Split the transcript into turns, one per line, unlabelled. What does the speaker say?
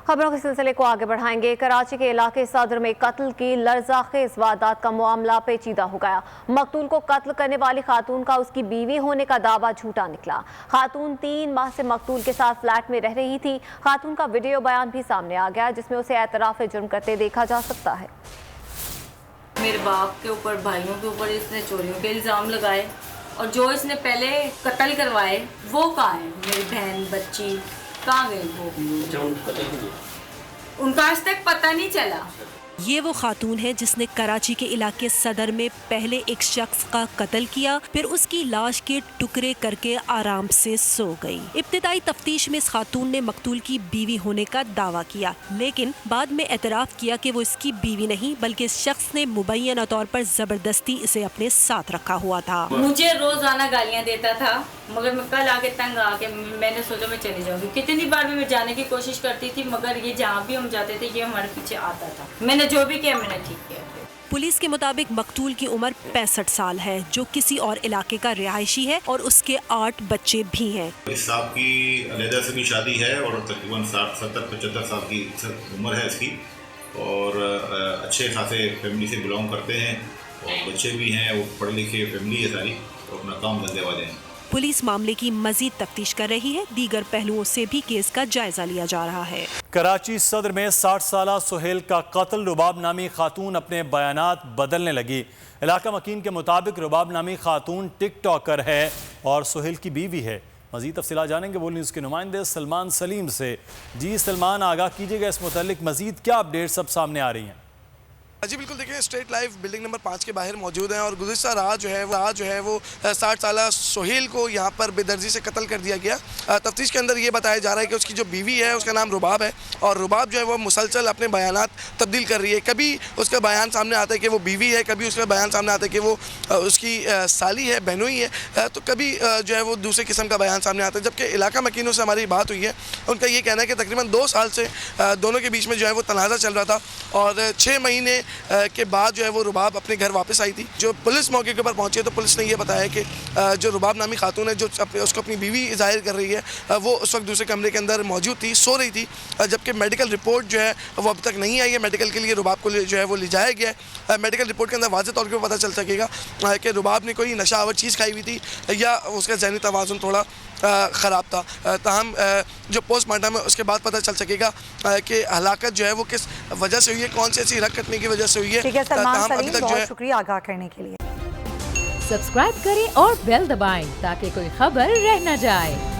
खबरों के सिलसिले को आगे बढ़ाएंगे। कराची के इलाके सदर में कत्ल की लर्ज़ाखेज वारदात का मामला पेचीदा हो गया। मकतूल को कत्ल करने वाली खातून का उसकी बीवी होने का दावा झूठा निकला। खातून 3 माह से मकतूल के साथ फ्लैट में रह रही थी। खातून का वीडियो बयान भी सामने आ गया जिसमें उसे एतराफ़ जुर्म करते देखा जा सकता है।
मेरे बाप के ऊपर, भाइयों के ऊपर इसने चोरियों के इल्ज़ाम लगाए और जो इसने पहले कत्ल करवाए वो कहाँ है? मेरी बहन बच्ची कहाँ गई? वो उनका आज तक पता नहीं चला।
ये वो खातून है जिसने कराची के इलाके सदर में पहले एक शख्स का कत्ल किया, फिर उसकी लाश के टुकड़े करके आराम से सो गई। इब्तिदाई तफ्तीश में इस खातून ने मकतूल की बीवी होने का दावा किया, लेकिन बाद में एतराफ़ किया कि वो इसकी बीवी नहीं बल्कि इस शख्स ने मुबैना तौर पर जबरदस्ती इसे अपने साथ रखा हुआ था।
मुझे रोजाना गालियाँ देता था, मगर मैं कल आके तंग आके मैंने सोचा मैं चली जाऊंगी। कितनी बार भी मैं जाने की कोशिश करती थी मगर ये जहाँ भी हम जाते थे ये हमारे पीछे आता था। मैंने जो भी किया मैंने ठीक किया।
पुलिस के मुताबिक मकतूल की उम्र 65 साल है, जो किसी और इलाके का रिहायशी है और उसके 8 बच्चे भी हैं।
इस साहब की अलहदा से भी शादी है और तकरीबन 60-70-75 साल की उम्र है इसकी और अच्छे खासे फैमिली से बिलोंग करते हैं और बच्चे भी हैं। वो पढ़े लिखे फैमिली है सारी और अपना काम धंधे वाले हैं।
पुलिस मामले की मजीद तफ्तीश कर रही है। दीगर पहलुओं से भी केस का जायजा लिया जा रहा है।
कराची सदर में 60 साला सुहेल का कत्ल। रुबाब नामी खातून अपने बयानात बदलने लगी। इलाका मकीन के मुताबिक रुबाब नामी खातून टिकटॉकर है और सुहेल की बीवी है। मजीद तफसीलात जानेंगे बोल न्यूज़ के नुमाइंदे सलमान सलीम से। जी सलमान, आगाह कीजिएगा इस मुतालिक मजीद क्या अपडेट सब सामने आ रही हैं?
जी बिल्कुल, देखिए स्ट्रेट लाइव बिल्डिंग नंबर 5 के बाहर मौजूद हैं और गुज़िश्ता रात जो है वो 60 साला सुहेल को यहाँ पर बेदर्जी से कत्ल कर दिया गया। तफ्तीश के अंदर ये बताया जा रहा है कि उसकी जो बीवी है उसका नाम रुबाब है और रुबाब जो है वो मुसलसल अपने बयानात तब्दील कर रही है। कभी उसका बयान सामने आता है कि वो बीवी है, कभी उसका बयान सामने आता है कि वो उसकी साली है, बहनोई है, तो कभी जो है वो दूसरे किस्म का बयान सामने आता है। जबकि इलाका मकीनों से हमारी बात हुई है, उनका ये कहना है कि तकरीबन 2 साल से दोनों के बीच में जो है वो तनाज़ा चल रहा था और 6 महीने के बाद जो है वो रुबाब अपने घर वापस आई थी। जो पुलिस मौके के ऊपर पहुंची है तो पुलिस ने ये बताया कि जो रुबाब नामी खातून है जो उसको अपनी बीवी जाहिर कर रही है वो उस वक्त दूसरे कमरे के अंदर मौजूद थी, सो रही थी। जबकि मेडिकल रिपोर्ट जो है वो अब तक नहीं आई है। मेडिकल के लिए रुबाब को जो है वो ले जाया गया है। मेडिकल रिपोर्ट के अंदर वाज़ेह तौर पर पता चल सकेगा कि रुबाब ने कोई नशा आवर चीज़ खाई हुई थी या उसका ज़हनी तवाज़ुन थोड़ा ख़राब था। ताहम जो पोस्टमार्टम है उसके बाद पता चल सकेगा कि हलाकत जो है वो किस वजह से हुई है, कौन सी ऐसी रग कटने की वजह से हुई है।
ठीक है सलमान सलीम, बहुत शुक्रिया आगाह करने के लिए।
सब्सक्राइब करें और बेल दबाएं ताकि कोई खबर रह न जाए।